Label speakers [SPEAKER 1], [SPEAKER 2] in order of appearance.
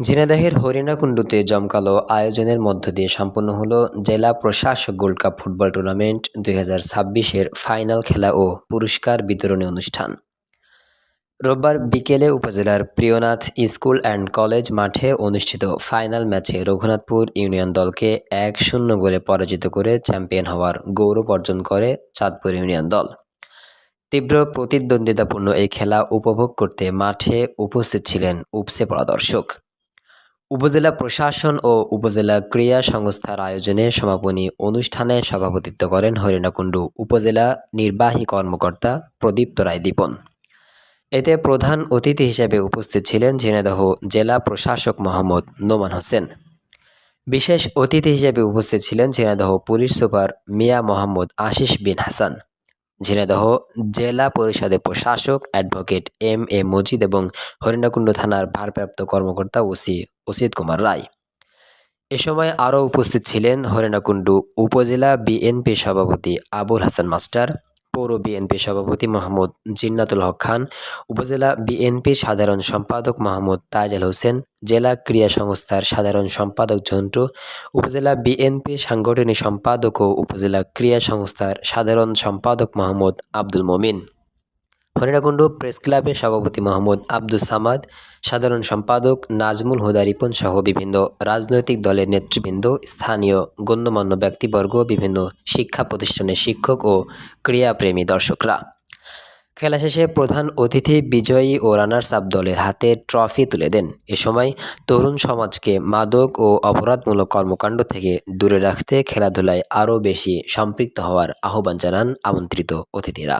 [SPEAKER 1] ঝিনাইদহের হরিণাকুণ্ডুতে জমকালো আয়োজনের মধ্য দিয়ে সম্পন্ন হলো জেলা প্রশাসক গোল্ড কাপ ফুটবল টুর্নামেন্ট 2026-এর ফাইনাল খেলা ও পুরস্কার বিতরণী অনুষ্ঠান। রোববার বিকেলে উপজেলার প্রিয়নাথ স্কুল অ্যান্ড কলেজ মাঠে অনুষ্ঠিত ফাইনাল ম্যাচে রঘুনাথপুর ইউনিয়ন দলকে 1-0 গোলে পরাজিত করে চ্যাম্পিয়ন হওয়ার গৌরব অর্জন করে চাঁদপুর ইউনিয়ন দল। তীব্র প্রতিদ্বন্দ্বিতাপূর্ণ এই খেলা উপভোগ করতে মাঠে উপস্থিত ছিলেন উপচে পড়া দর্শক। উপজেলা প্রশাসন ও উপজেলা ক্রীড়া সংস্থার আয়োজনে সমাপনী অনুষ্ঠানে সভাপতিত্ব করেন হরিণাকুণ্ডু উপজেলা নির্বাহী কর্মকর্তা প্রদীপ্ত রায় দীপন। এতে প্রধান অতিথি হিসেবে উপস্থিত ছিলেন ঝিনাইদহ জেলা প্রশাসক মোহাম্মদ নোমান হোসেন। বিশেষ অতিথি হিসেবে উপস্থিত ছিলেন ঝিনাইদহ পুলিশ সুপার মিয়া মোহাম্মদ আশিস বিন হাসান, ঝিনাইদহ জেলা পরিষদের প্রশাসক অ্যাডভোকেট এম মজিদ এবং হরিণাকুণ্ডু থানার ভারপ্রাপ্ত কর্মকর্তা ওসি অসিত কুমার রায়। এ সময় আরও উপস্থিত ছিলেন হরিণাকুণ্ডু উপজেলা বিএনপি সভাপতি আবুল হাসান মাস্টার, পৌর বিএনপি সভাপতি মোহাম্মদ জিন্নাতুল হক খান, উপজেলা বিএনপির সাধারণ সম্পাদক মোহাম্মদ তাজেল হোসেন, জেলা ক্রীড়া সংস্থার সাধারণ সম্পাদক ঝন্টু, উপজেলা বিএনপির সাংগঠনিক সম্পাদক ও উপজেলা ক্রীড়া সংস্থার সাধারণ সম্পাদক মোহাম্মদ আব্দুল মমিন, হরিণাকুণ্ডু প্রেস ক্লাবের সভাপতি মোহাম্মদ আব্দুস সামাদ, সাধারণ সম্পাদক নাজমুল হুদা রিপন সহ বিভিন্ন রাজনৈতিক দলের নেতৃবৃন্দ, স্থানীয় গণ্যমান্য ব্যক্তিবর্গ, বিভিন্ন শিক্ষা প্রতিষ্ঠানের শিক্ষক ও ক্রীড়াপ্রেমী দর্শকরা। খেলা শেষে প্রধান অতিথি বিজয়ী ও রানার্স আপ দলের হাতে ট্রফি তুলে দেন। এ সময় তরুণ সমাজকে মাদক ও অপরাধমূলক কর্মকাণ্ড থেকে দূরে রাখতে খেলাধুলায় আরও বেশি সম্পৃক্ত হওয়ার আহ্বান জানান আমন্ত্রিত অতিথিরা।